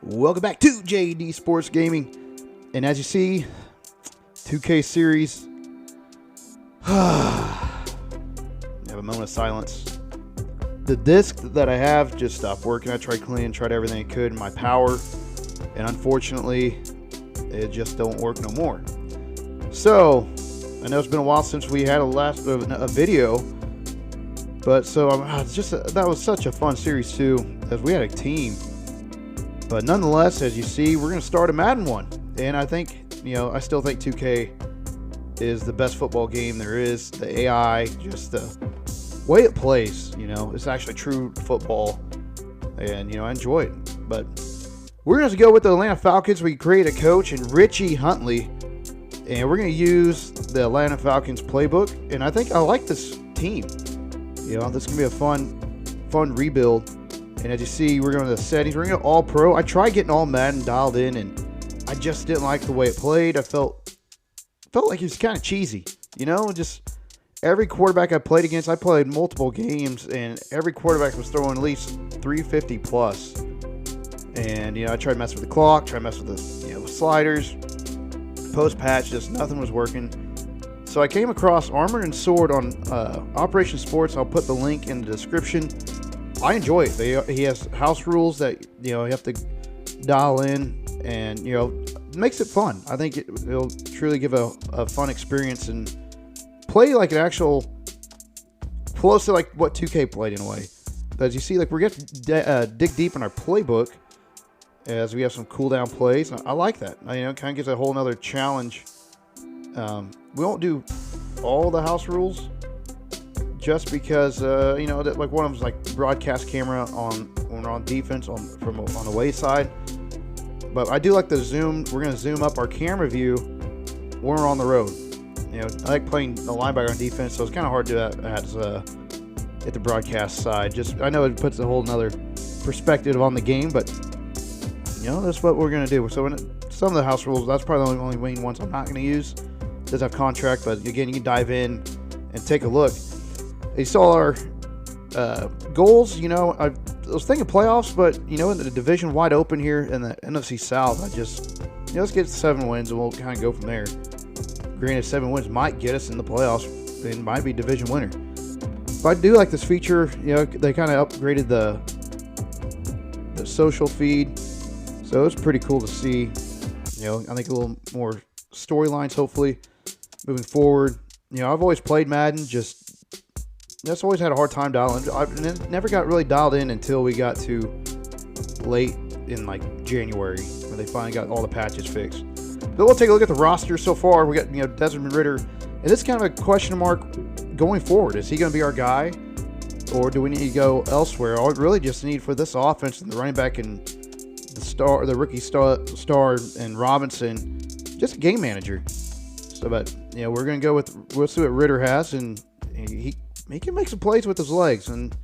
Welcome back to JD Sports Gaming. And as you see, 2K series. Have a moment of silence. The disc that I have just stopped working. I tried cleaning, tried everything I could in my power, and unfortunately, it just don't work no more. So, I know it's been a while since we had a video, but so that was such a fun series too, as we had a team. But nonetheless, as you see, we're going to start a Madden one, and I think, I still think 2K is the best football game there is. The AI, just the way it plays, it's actually true football, and I enjoy it. But we're going to go with the Atlanta Falcons. We create a coach in Richie Huntley, and we're going to use the Atlanta Falcons playbook. And I think I like this team. This is going to be a fun rebuild. And as you see, we're going to the settings. We're going to all pro. I tried getting all Madden dialed in, and I just didn't like the way it played. I felt like it was kind of cheesy. Just every quarterback I played against, I played multiple games, and every quarterback was throwing at least 350 plus. And I tried messing with the clock, tried messing with the sliders, post patch, just nothing was working. So I came across Armor and Sword on Operation Sports. I'll put the link in the description. I enjoy it. He has house rules that you have to dial in, and it makes it fun. I think it'll truly give a fun experience and play like an actual close to like what 2K played in a way. But as you see, like we're getting dig deep in our playbook as we have some cooldown plays. I like that. It kind of gives a whole another challenge. We won't do all the house rules, just because that, like one of them is like broadcast camera when we're on defense on the away side. But I do like the zoom. We're going to zoom up our camera view when we're on the road. I like playing the linebacker on defense, so it's kind of hard to do that at the broadcast side. I know it puts a whole another perspective on the game, but that's what we're going to do. So some of the house rules, that's probably the only main ones I'm not going to use. It does have contract, but again, you can dive in and take a look. You saw our goals. I was thinking playoffs, but in the division wide open here in the NFC South, I just let's get 7 wins and we'll kind of go from there. Granted, 7 wins might get us in the playoffs and might be division winner. But I do like this feature. They kind of upgraded the social feed, so it's pretty cool to see. I think a little more storylines hopefully moving forward. I've always played Madden, just always had a hard time dialing. I never got really dialed in until we got to late in like January when they finally got all the patches fixed. But we'll take a look at the roster so far. We got Desmond Ridder, and this is kind of a question mark going forward. Is he going to be our guy, or do we need to go elsewhere? All we really just need for this offense and the running back and the rookie star and Robinson, just a game manager. So, but we're going to go we'll see what Ridder has, and he can make some plays with his legs, and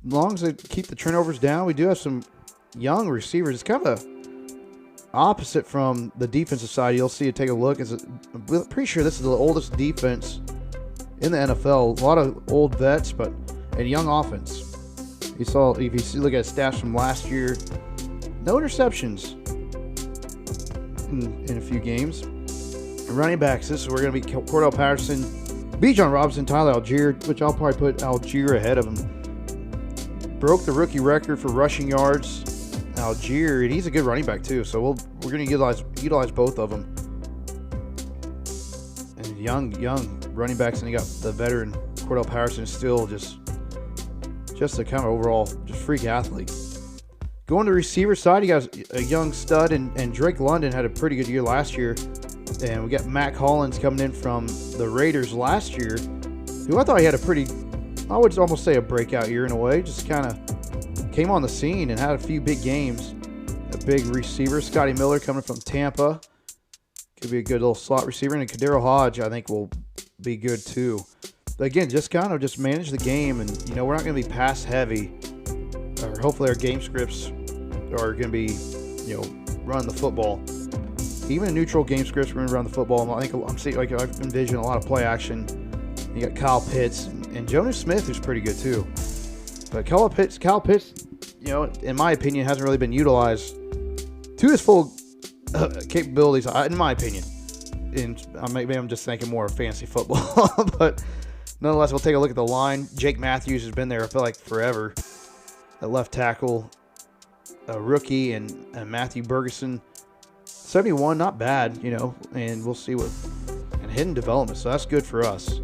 as long as they keep the turnovers down, we do have some young receivers. It's kind of opposite from the defensive side. You'll see it. Take a look. I'm pretty sure this is the oldest defense in the NFL. A lot of old vets, and young offense. If you look at stats from last year, no interceptions in a few games. Running backs. This is we're going to be Cordell Patterson, Bijan Robinson, Tyler Algier, which I'll probably put Algier ahead of him. Broke the rookie record for rushing yards. Algier, and he's a good running back too, so we're going to utilize both of them. And young running backs, and you got the veteran Cordell Patterson, still just a kind of overall just freak athlete. Going to the receiver side, you got a young stud, and Drake London had a pretty good year last year. And we got Mac Hollins coming in from the Raiders last year, who I thought he had I would almost say a breakout year in a way. Just kind of came on the scene and had a few big games. A big receiver, Scotty Miller coming from Tampa. Could be a good little slot receiver. And Kadero Hodge, I think, will be good too. But again, just manage the game. And, we're not going to be pass heavy. Or hopefully our game scripts are going to be, run the football. Even in neutral game scripts, we're going to run the football. I envision a lot of play action. You got Kyle Pitts and Jonas Smith, who's pretty good too. But Kyle Pitts, in my opinion, hasn't really been utilized to his full capabilities, in my opinion. And maybe I'm just thinking more of fantasy football, but nonetheless, we'll take a look at the line. Jake Matthews has been there, I feel like, forever. At left tackle, a rookie, and Matthew Bergeson. 71, not bad, you know, and we'll see what, and hidden development, so that's good for us.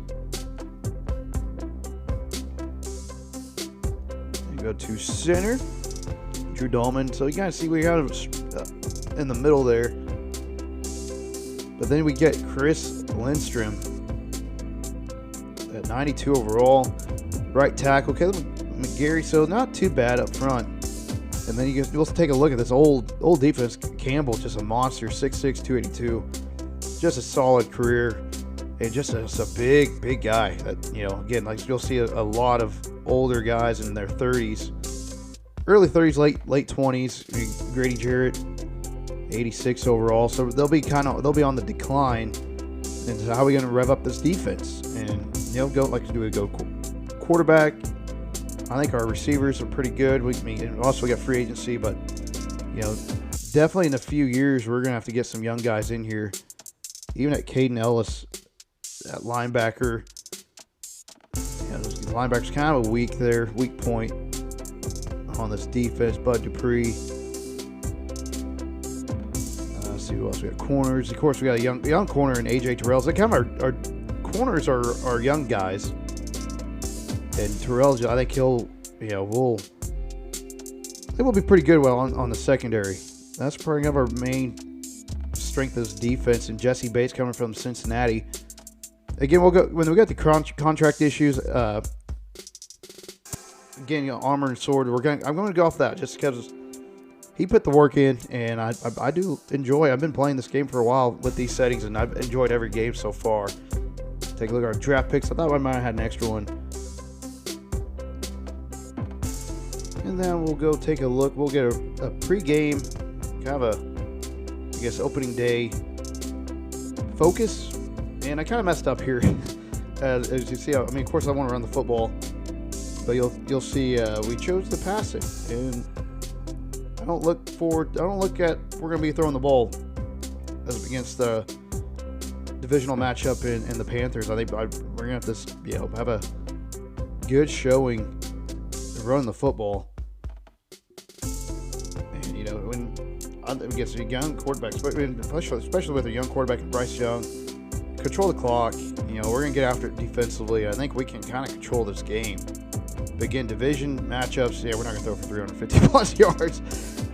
And go to center, Drew Dahlman. So you guys see we got him in the middle there. But then we get Chris Lindstrom at 92 overall. Right tackle, Caleb McGarry, so not too bad up front. And then you'll take a look at this old defense. Campbell, just a monster, 6'6", 282. Just a solid career. And just a big guy. That, you know, again, like you'll see a lot of older guys in their 30s. Early 30s, late 20s. Grady Jarrett, 86 overall. So they'll be on the decline. And so how are we going to rev up this defense? And you know, go quarterback. I think our receivers are pretty good. We also got free agency, but you know, definitely in a few years we're gonna have to get some young guys in here. Even at Caden Ellis at linebacker. Yeah, the linebacker's kind of a weak point on this defense. Bud Dupree. Let's see who else we got. Corners. Of course, we got a young corner in AJ Terrell. So kind of our corners are young guys. And Terrell, I think he'll be pretty good on the secondary. That's probably our main strength is defense. And Jesse Bates coming from Cincinnati. Again, when we got the contract issues. Again, you know, armor and sword. I'm going to go off that just because he put the work in, and I do enjoy. I've been playing this game for a while with these settings, and I've enjoyed every game so far. Take a look at our draft picks. I thought I might have had an extra one. And then we'll go take a look. We'll get a pre-game, kind of opening day focus. And I kind of messed up here, as you see. I mean, of course, I want to run the football, but you'll see we chose the passing, and I don't look at we're going to be throwing the ball as against the divisional matchup in the Panthers. I think we're going to have to have a good showing run the football. And, you know, when against a young quarterback, especially with a young quarterback and Bryce Young, control the clock. You know, we're going to get after it defensively. I think we can kind of control this game. But again, division matchups, we're not going to throw for 350-plus yards.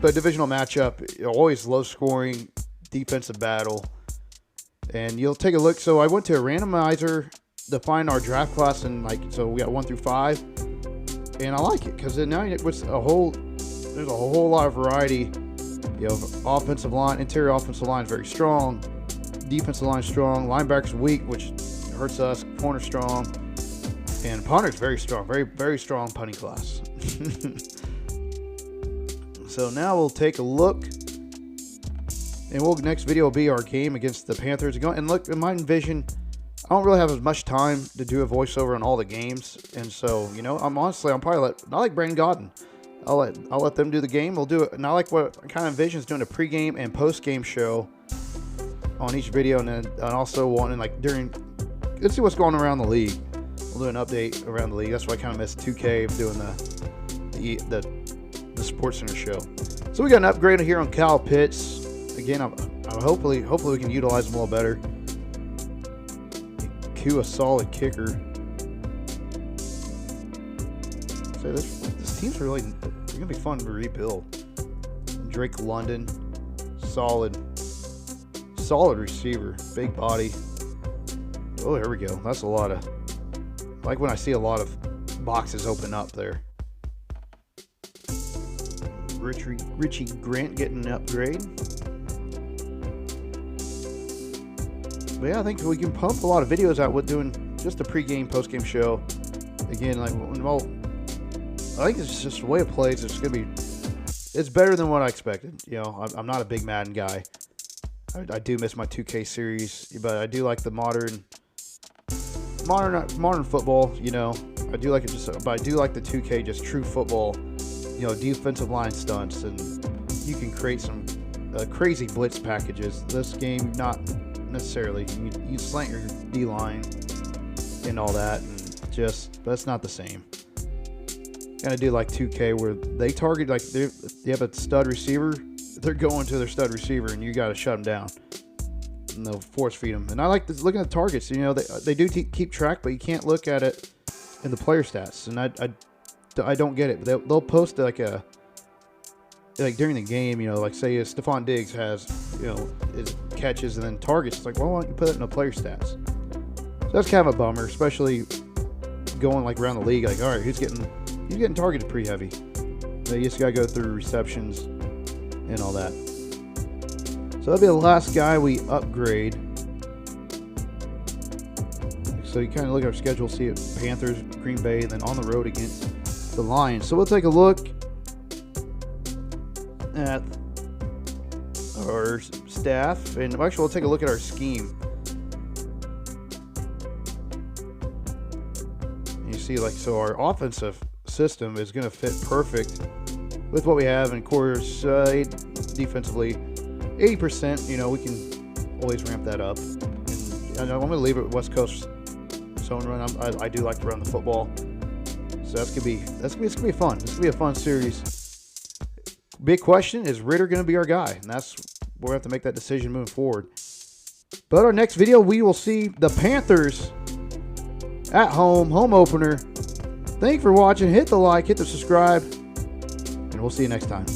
But divisional matchup, always low scoring, defensive battle. And you'll take a look. So I went to a randomizer to find our draft class, and so we got 1 through 5. And I like it because now there's a whole lot of variety. You know, offensive line, interior offensive line is very strong. Defensive line strong. Linebackers weak, which hurts us. Corner strong. And punter's very strong. Very, very strong punting class. So now we'll take a look. And next video will be our game against the Panthers. And look, in my vision, I don't really have as much time to do a voiceover on all the games. And so, you know, I'm probably not like Brandon Godden. I'll let them do the game. We'll do it. And I like what I kind of envision is doing a pregame and postgame show on each video. And also wanting let's see what's going around the league. We'll do an update around the league. That's why I kind of missed 2K of doing the Sports Center show. So we got an upgrade here on Kyle Pitts. Again, hopefully we can utilize him a little better. Q, a solid kicker. So this team's really gonna be fun to rebuild. Drake London, solid receiver, big body. Oh, here we go. That's a lot of. I like when I see a lot of boxes open up there. Richie Grant getting an upgrade. But yeah, I think we can pump a lot of videos out with doing just a pregame, postgame show. Again, I think it's just the way it plays. It's better than what I expected. You know, I'm not a big Madden guy. I do miss my 2K series, but I do like the modern football. You know, I do like it but I do like the 2K just true football. You know, defensive line stunts, and you can create some crazy blitz packages. This game, not necessarily. You slant your D-line and all that, and just that's not the same. Gotta do like 2K where they target, like you have a stud receiver, they're going to their stud receiver and you gotta shut them down. And they'll force feed them. And I like this, looking at the targets. You know, they do keep track, but you can't look at it in the player stats. And I don't get it. They'll post like during the game, you know, like say Stephon Diggs has, you know, his catches and then targets. It's like, well, why don't you put it in the player stats? So that's kind of a bummer, especially going like around the league. Like, all right, he's getting targeted pretty heavy. So you just gotta go through receptions and all that. So that'll be the last guy we upgrade. So you kind of look at our schedule, see it Panthers, Green Bay, and then on the road against the Lions. So we'll take a look at our staff, and actually we'll take a look at our scheme. You see, like, so our offensive system is going to fit perfect with what we have, and of course defensively 80%. You know, we can always ramp that up, and I'm going to leave it with West Coast zone run. I do like to run the football, so it's gonna be fun. This gonna be a fun series. Big question, is Ritter gonna be our guy? And that's we'll have to make that decision moving forward. But our next video, we will see the Panthers at home opener. Thank you for watching. Hit the like, hit the subscribe, and we'll see you next time.